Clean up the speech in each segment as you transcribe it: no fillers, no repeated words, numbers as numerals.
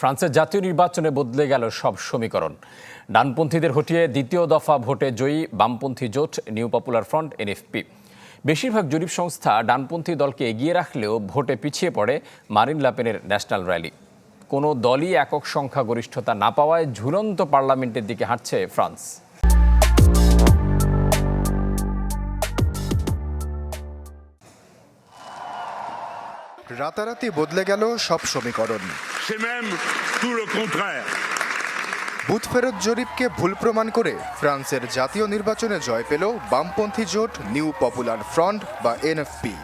ফ্রান্সের জাতীয় নির্বাচনে বদলে গেল সব সমীকরণ। ডানপন্থীদের হটিয়ে দ্বিতীয় দফা ভোটে জয়ী বামপন্থী জোট নিউ পপুলার ফ্রন্ট এনএফপি। বেশিরভাগ জরিপ সংস্থা ডানপন্থী দলকে এগিয়ে রাখলেও ভোটে পিছিয়ে পড়ে মারিন লাপেনের ন্যাশনাল র্যালি। কোনো দলই একক সংখ্যাগরিষ্ঠতা না পাওয়ায় ঝুলন্ত পার্লামেন্টের দিকে হাঁটছে ফ্রান্স। রাতারাতি বদলে গেল সব সমীকরণ। বুথ ফেরত জরিপকে ভুল প্রমাণ করে ফ্রান্সের জাতীয় নির্বাচনে জয় পেল বামপন্থী জোট নিউ পপুলার ফ্রন্ট বা এনএফপি।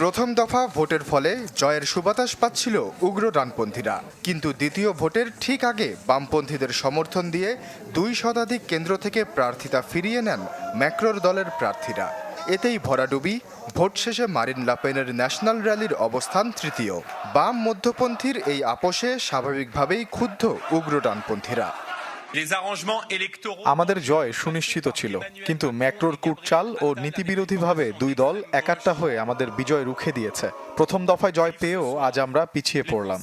প্রথম দফা ভোটের ফলে জয়ের সুবাতাস পাচ্ছিল উগ্র ডানপন্থীরা, কিন্তু দ্বিতীয় ভোটের ঠিক আগে বামপন্থীদের সমর্থন দিয়ে 2 শতাধিক কেন্দ্র থেকে প্রার্থিতা ফিরিয়ে নেন ম্যাক্রোর দলের প্রার্থীরা। এতেই ভরাডুবি। ভোট শেষে মারিন লাপেনের ন্যাশনাল র্যালির অবস্থান তৃতীয়। বাম মধ্যপন্থীর এই আপোষে স্বাভাবিকভাবেই ক্ষুব্ধ উগ্র ডানপন্থীরা। আমাদের জয় সুনিশ্চিত ছিল, কিন্তু ম্যাক্রোর কুটচাল ও নীতিবিরোধীভাবে 2 দল একাট্টা হয়ে আমাদের বিজয় রুখে দিয়েছে। প্রথম দফায় জয় পেয়েও আজ আমরা পিছিয়ে পড়লাম।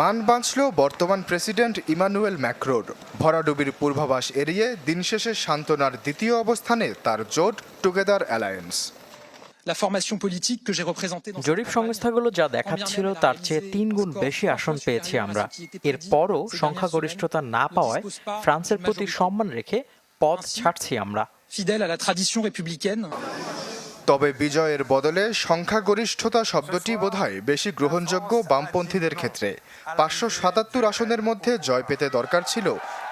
মান বাঁচল বর্তমান প্রেসিডেন্ট ইমানুয়েল ম্যাক্রোর। ভরাডুবির পূর্বাভাস এড়িয়ে দিন শেষে সান্ত্বনার দ্বিতীয় অবস্থানে তার জোট টুগেদার অ্যালায়েন্স। জরিপ সংস্থাগুলো যা দেখাচ্ছিল তার চেয়ে 3 গুণ বেশি আসন পেয়েছি আমরা। এরপরও সংখ্যাগরিষ্ঠতা না পাওয়ায় ফ্রান্সের প্রতি সম্মান রেখে পথ ছাড়ছি আমরা। তবে বিজয়ের বদলে সংখ্যাগরিষ্ঠতা শব্দটি বোধহয় বেশি গ্রহণযোগ্য বামপন্থীদের ক্ষেত্রে। 577 আসনের মধ্যে জয় পেতে দরকার ছিল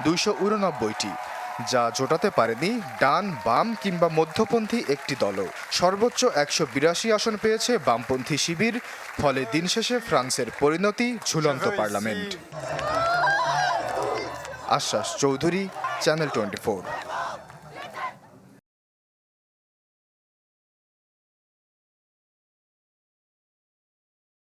289টি, যা জোটাতে পারেনি ডান, বাম কিংবা মধ্যপন্থী একটি দলও। সর্বোচ্চ 182 আসন পেয়েছে বামপন্থী শিবির। ফলে দিন শেষে ফ্রান্সের পরিণতি ঝুলন্ত পার্লামেন্ট। আশ্বাস চৌধুরী, চ্যানেল 24।